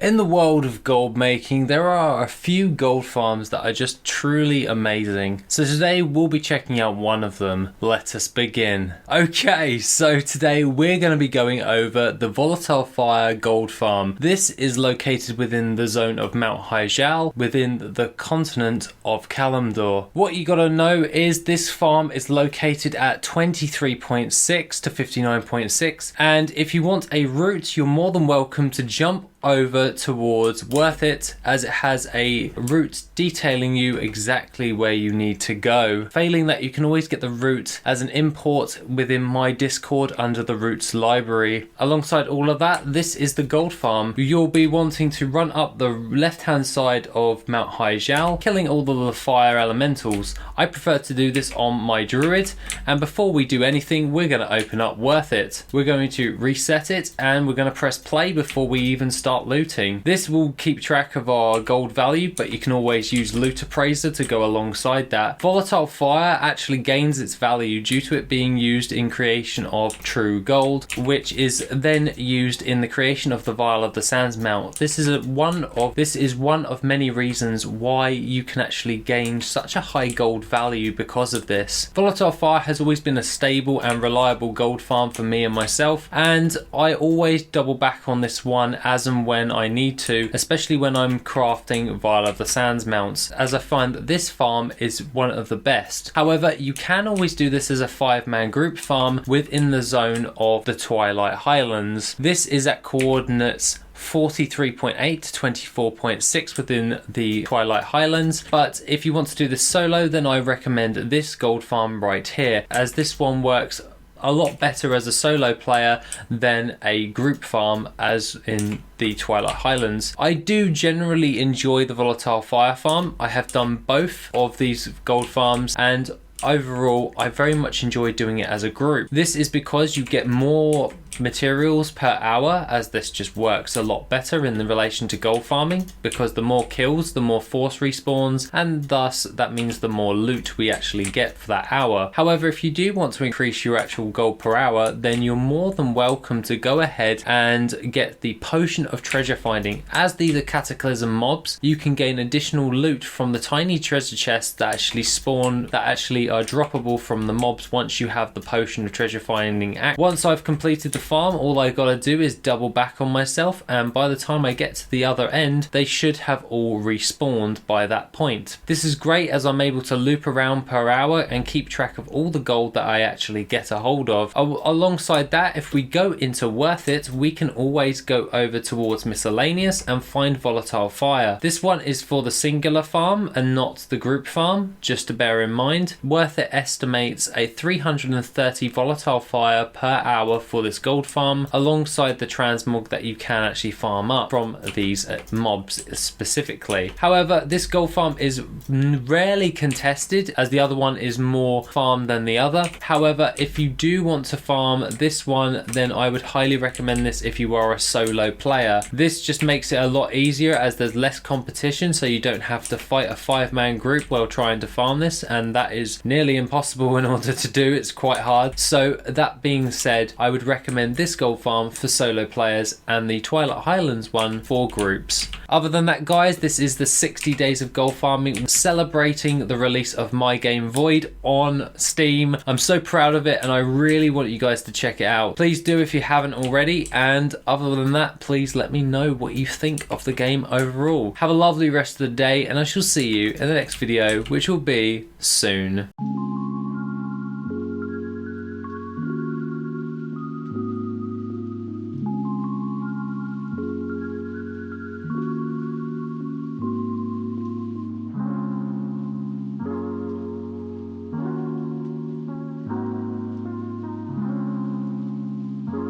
In the world of gold making, there are a few gold farms that are just truly amazing. So today we'll be checking out one of them. Let us begin. Okay, so today we're going to be going over the Volatile Fire gold farm. This is located within the zone of Mount 𝐻𝐸𝐴𝐵 within the continent of Kalimdor. What you got to know is this farm is located at 23.6 to 59.6, and if you want a route, you're more than welcome to jump over towards Worth It, as it has a route detailing you exactly where you need to go. Failing that, you can always get the route as an import within my Discord under the routes library. Alongside all of that, this is the gold farm. You'll be wanting to run up the left hand side of Mount 𝐻𝐸𝐴𝐵, killing all of the fire elementals. I prefer to do this on my druid, and before we do anything, we're going to open up Worth It. We're going to reset it and we're going to press play before we even start looting. This will keep track of our gold value, but you can always use Loot Appraiser to go alongside that. Volatile Fire actually gains its value due to it being used in creation of true gold, which is then used in the creation of the Vial of the Sands mount. This is one of many reasons why you can actually gain such a high gold value because of this. Volatile Fire has always been a stable and reliable gold farm for me and myself, and I always double back on this one as and when I need to, especially when I'm crafting Vial of the Sands mounts, as I find that this farm is one of the best. However, you can always do this as a 5-man group farm within the zone of the Twilight Highlands. This is at coordinates 43.8 to 24.6 within the Twilight Highlands, but if you want to do this solo, then I recommend this gold farm right here, as this one works a lot better as a solo player than a group farm as in the Twilight Highlands. I do generally enjoy the Volatile Fire farm. I have done both of these gold farms, and overall I very much enjoy doing it as a group. This is because you get more materials per hour, as this just works a lot better in the relation to gold farming, because the more kills, the more force respawns, and thus that means the more loot we actually get for that hour. However, if you do want to increase your actual gold per hour, then you're more than welcome to go ahead and get the Potion of Treasure Finding. As these are Cataclysm mobs, you can gain additional loot from the tiny treasure chests that actually spawn, that actually are droppable from the mobs once you have the Potion of Treasure Finding act. Once I've completed the farm, all I gotta do is double back on myself, and by the time I get to the other end, they should have all respawned by that point. This is great as I'm able to loop around per hour and keep track of all the gold that I actually get a hold of. Alongside that, if we go into Worth It, we can always go over towards Miscellaneous and find Volatile Fire. This one is for the singular farm and not the group farm, just to bear in mind. Worth It estimates a 330 Volatile Fire per hour for this gold farm, alongside the transmog that you can actually farm up from these mobs specifically. However, this gold farm is rarely contested, as the other one is more farmed than the other. However, if you do want to farm this one, then I would highly recommend this if you are a solo player. This just makes it a lot easier, as there's less competition, so you don't have to fight a 5-man group while trying to farm this, and that is nearly impossible in order to do. It's quite hard. So that being said, I would recommend this gold farm for solo players and the Twilight Highlands one for groups. Other than that, guys, this is the 60 days of gold farming, celebrating the release of My Game Void on Steam. I'm so proud of it, and I really want you guys to check it out. Please do if you haven't already, and other than that, please let me know what you think of the game overall. Have a lovely rest of the day, and I shall see you in the next video, which will be soon.